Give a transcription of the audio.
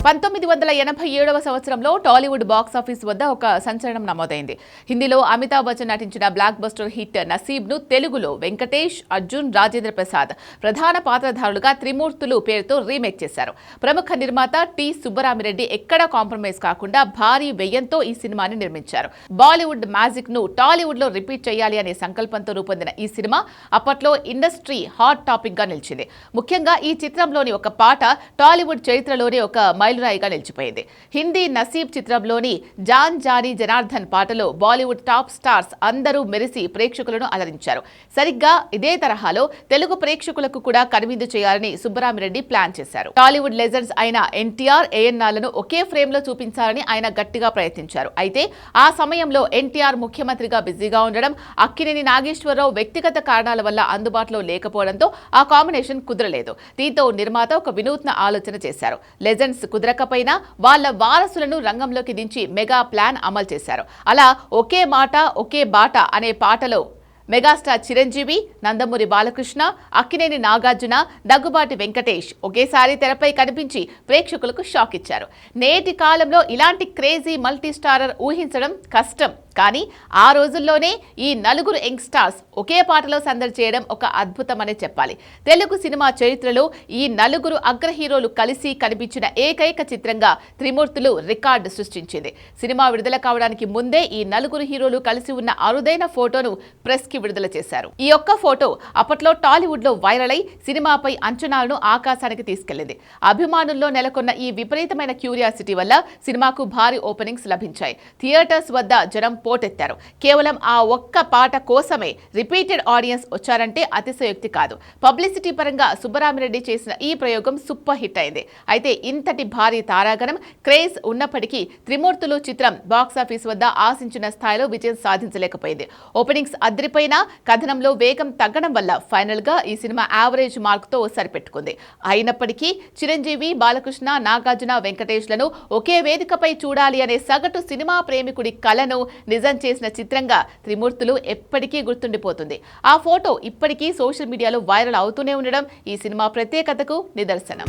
1987వ సంవత్సరంలో టాలీవుడ్ బాక్సాఫీస్ వద్ద ఒక సంచలనం నమోదైంది. హిందీలో అమితాబ్ బచ్చన్ నటించిన బ్లాక్ బస్టర్ హిట్ నసీబ్ను తెలుగులో వెంకటేష్, అర్జున్, రాజేంద్ర ప్రసాద్ ప్రధాన పాత్రధారులుగా త్రిమూర్తులు పేరుతో రీమేక్ చేశారు. ప్రముఖ నిర్మాత టి. సుబ్బరామిరెడ్డి ఎక్కడా కాంప్రమైజ్ కాకుండా భారీ వ్యయంతో ఈ సినిమాని నిర్మించారు. బాలీవుడ్ మ్యాజిక్ ను టాలీవుడ్ లో రిపీట్ చేయాలి అనే సంకల్పంతో రూపొందిన ఈ సినిమా అప్పట్లో ఇండస్ట్రీ హాట్ టాపిక్ గా నిలిచింది. ముఖ్యంగా ఈ చిత్రంలోని ఒక పాట టాలీవుడ్ చరిత్రలోనే ఒక మైలురాయిగా నిలిచిపోయింది. హిందీ నసీబ్ చిత్రంలోని జాన్ జానీ జనార్దన్ పాటలో బాలీవుడ్ టాప్ స్టార్స్ అందరూ మెరిసి ప్రేక్షకులను అలరించారు. సరిగ్గా ఇదే తరహాలో తెలుగు ప్రేక్షకులకు కూడా కనువిందు చేయాలని సుబ్బరామిరెడ్డి ప్లాన్ చేశారు. టాలీవుడ్ లెజెండ్స్ అయిన ఎన్టీఆర్, ఏఎన్ఆర్లను ఒకే ఫ్రేమ్ లో చూపించాలని ఆయన గట్టిగా ప్రయత్నించారు. అయితే ఆ సమయంలో ఎన్టీఆర్ ముఖ్యమంత్రిగా బిజీగా ఉండడం, అక్కినేని నాగేశ్వరరావు వ్యక్తిగత కారణాల వల్ల అందుబాటులో లేకపోవడంతో ఆ కాంబినేషన్ కుదరలేదు. దీంతో నిర్మాత ఒక వినూత్న ఆలోచన చేశారు. లెజెండ్స్ కుదరకపోయినా వాళ్ళ వారసులను రంగంలోకి దించి మెగా ప్లాన్ అమలు చేశారు. అలా ఒకే మాట ఒకే బాట అనే పాటలో మెగాస్టార్ చిరంజీవి, నందమూరి బాలకృష్ణ, అక్కినేని నాగార్జున, దగ్గుబాటి వెంకటేష్ ఒకేసారి తెరపై కనిపించి ప్రేక్షకులకు షాక్ ఇచ్చారు. నేటి కాలంలో ఇలాంటి క్రేజీ మల్టీ స్టారర్ ఊహించడం కష్టం. కానీ ఆ రోజుల్లోనే ఈ నలుగురు యంగ్ స్టార్స్ ఒకే పాటలో సందడి చేయడం ఒక అద్భుతమనే చెప్పాలి. తెలుగు సినిమా చరిత్రలో ఈ నలుగురు అగ్ర హీరోలు కలిసి కనిపించిన ఏకైక చిత్రంగా త్రిమూర్తులు రికార్డు సృష్టించింది. సినిమా విడుదల కావడానికి ముందే ఈ నలుగురు హీరోలు కలిసి ఉన్న అరుదైన ఫోటోను ప్రెస్ కి విడుదల చేశారు. ఈ ఒక్క ఫోటో అప్పట్లో టాలీవుడ్ లో వైరల్ అయి సినిమాపై అంచనాలను ఆకాశానికి తీసుకెళ్లింది. అభిమానుల్లో నెలకొన్న ఈ విపరీతమైన క్యూరియాసిటీ వల్ల సినిమాకు భారీ ఓపెనింగ్స్ లభించాయి. థియేటర్స్ వద్ద జనం పోటెత్తారు. కేవలం ఆ ఒక్క పాట కోసమే రిపీటెడ్ ఆడియన్స్ వచ్చారంటే అతిశయోక్తి కాదు. పబ్లిసిటీ పరంగా సుబ్బరామిరెడ్డి చేసిన ఈ ప్రయోగం సూపర్ హిట్ అయింది. అయితే ఇంతటి భారీ తారాగణం క్రేజ్ ఉన్నప్పటికీ త్రిమూర్తులు చిత్రం బాక్సాఫీస్ వద్ద ఆశించిన స్థాయిలో విజయం సాధించలేకపోయింది. ఓపెనింగ్స్ అదిరిపోయినా కథనంలో వేగం తగ్గడం వల్ల ఫైనల్ గా ఈ సినిమా యావరేజ్ మార్క్ తో సరిపెట్టుకుంది. అయినప్పటికీ చిరంజీవి, బాలకృష్ణ, నాగార్జున, వెంకటేష్లను ఒకే వేదికపై చూడాలి అనే సగటు సినిమా ప్రేమికుడి కలను నిజం చేసిన చిత్రంగా త్రిమూర్తులు ఎప్పటికీ గుర్తుండిపోతుంది. ఆ ఫోటో ఇప్పటికీ సోషల్ మీడియాలో వైరల్ అవుతూనే ఉండడం ఈ సినిమా ప్రత్యేకతకు నిదర్శనం.